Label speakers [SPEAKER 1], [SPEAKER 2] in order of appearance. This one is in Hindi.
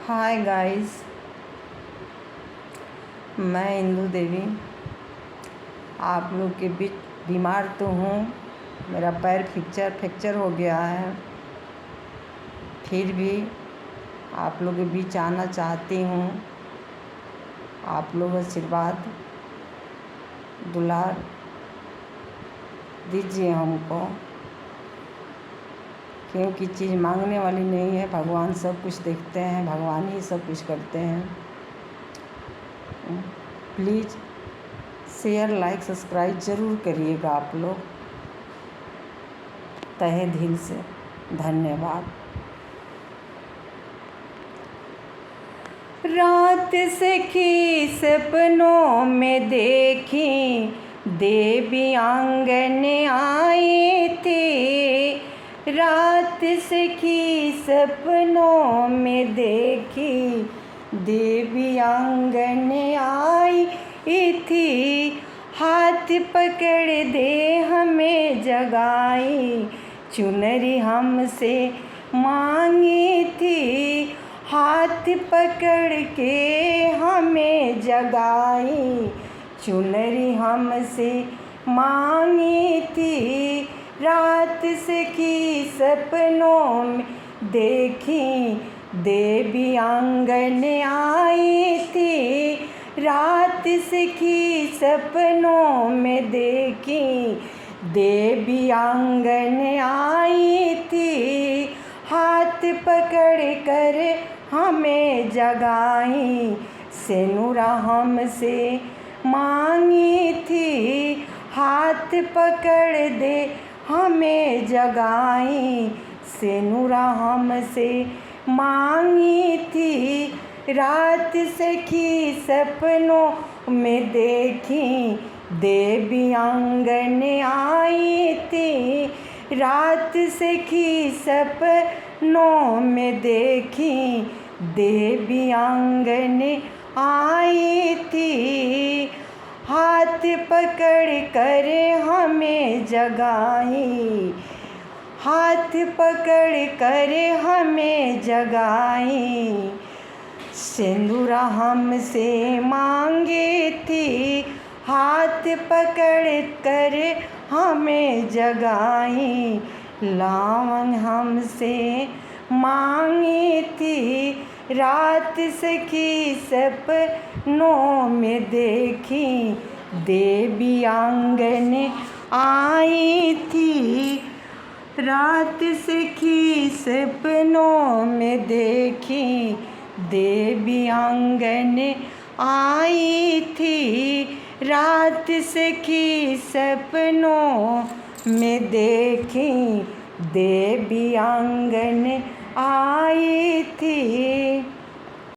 [SPEAKER 1] हाय गाइस, मैं इंदू देवी आप लोग के बीच बीमार तो हूँ। मेरा पैर फ्रैक्चर हो गया है, फिर भी आप लोग के बीच आना चाहती हूँ। आप लोग आशीर्वाद दुलार दीजिए हमको, क्योंकि चीज़ मांगने वाली नहीं है। भगवान सब कुछ देखते हैं, भगवान ही सब कुछ करते हैं। प्लीज़ शेयर लाइक सब्सक्राइब ज़रूर करिएगा आप लोग। तहे दिल से धन्यवाद। रात सखी सपनों में देखी देवी आंगन आए थे। रात सखी सपनों में देखी देवी आंगन आई थी। हाथ पकड़ दे हमें जगाई, चुनरी हमसे मांगी थी। हाथ पकड़ के हमें जगाई, चुनरी हमसे मांगी थी। रात सखी सपनों में देखी देवी आंगन आई थी। रात सखी सपनों में देखी देवी आंगन आई थी। हाथ पकड़ कर हमें जगाई, सेनुरा हमसे मांगी थी। हाथ पकड़ दे हमें जगाई, सेनुरा हमसे मांगी थी। रात सखी सपनों में देखी देवी आंगन आई थी। रात सखी सपनों में देखी देवी आंगन आई थी। हाथ पकड़ कर हमें जगाई, हाथ पकड़ कर हमें जगाई, सिंदूरा हमसे मांगी थी। हाथ पकड़ कर हमें जगाई, लावन हमसे मांगी थी। रात सखी सपनों में देखी देवी आंगन आई थी। रात सखी सपनों में देखी देवी आंगन आई थी। रात सखी सपनों में देखी देवी आंगन आई थी।